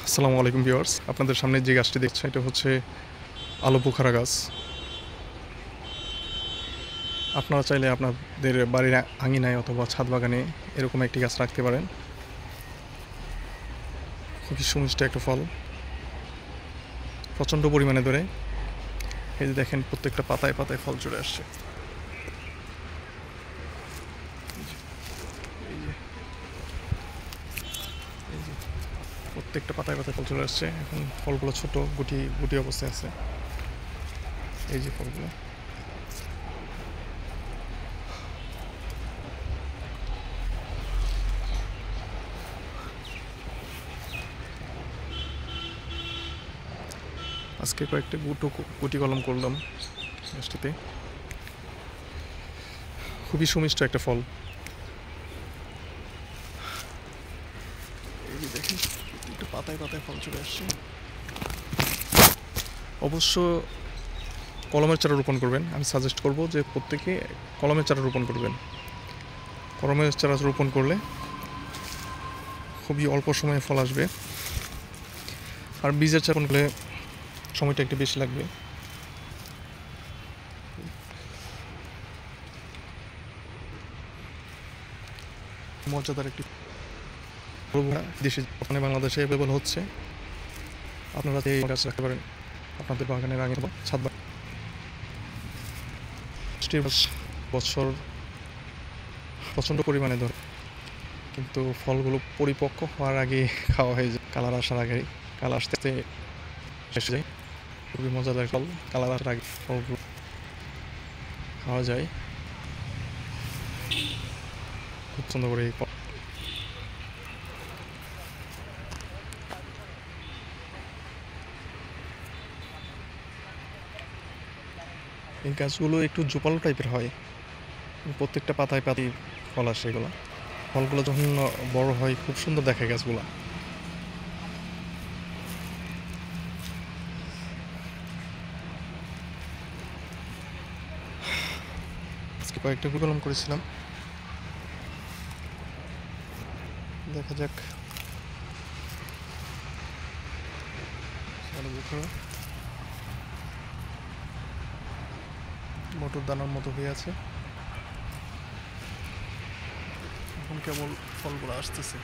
আসসালামু আলাইকুম ভিউয়ার্স, আপনাদের সামনে যে গাছটি দেখছেন এটা হচ্ছে আলু বোখারা গাছ। আপনারা চাইলে আপনাদের বাড়ির আঙিনায় অথবা ছাদ বাগানে এরকম একটি গাছ রাখতে পারেন। খুবই সুমিষ্ট একটা ফল, প্রচণ্ড পরিমাণে ধরে। এই যে দেখেন, প্রত্যেকটা পাতায় পাতায় ফল চলে আসছে। প্রত্যেকটা পাতায় পাতায় ফল চলে আসছে। এখন ফলগুলো ছোট গুটি গুটি অবস্থায় আছে। এই যে ফলগুলো, আজকে কয়েকটা গুটি কলম করলাম গাছটিতে। খুবই সুমিষ্ট একটা ফল। এই যে দেখেন, একটু পাতায় পাতায় ফল চলে আসছে। অবশ্য কলমের চারা রোপণ করবেন। আমি সাজেস্ট করব যে প্রত্যেকে কলমের চারা রোপণ করবেন। কলমের চারা রোপণ করলে খুবই অল্প সময়ে ফল আসবে, আর বীজের চারা রোপণ করলে সময়টা একটু বেশি লাগবে। মজাদার একটি দেশি ওখানে বাংলাদেশে অ্যাভেলেবল হচ্ছে। আপনারা এই গাছ রাখতে পারেন আপনাদের বাগানের আগে ছাদ বাগান। বছর প্রচণ্ড পরিমাণে ধরে, কিন্তু ফলগুলো পরিপক্ক হওয়ার আগে খাওয়া হয়ে যায়। কালার আসার আগে, কালার আসতে আসতে শেষ যায়। খুবই মজাদার ফল। কালার আসার আগে ফলগুলো খাওয়া যায়। খুব পছন্দ করে এই ফল। এই গাছগুলো একটু জোপালো টাইপের হয়, প্রত্যেকটা পাতায় পাতায় ফল আসে। এগুলো ফলগুলো যখন বড় হয় খুব সুন্দর দেখায় গাছগুলো। আজকে কয়েকটা কলম করেছিলাম, দেখা যাক। মটর দানার মতো হয়ে আছে, এখন কেবল ফলগুলো আসতেছে।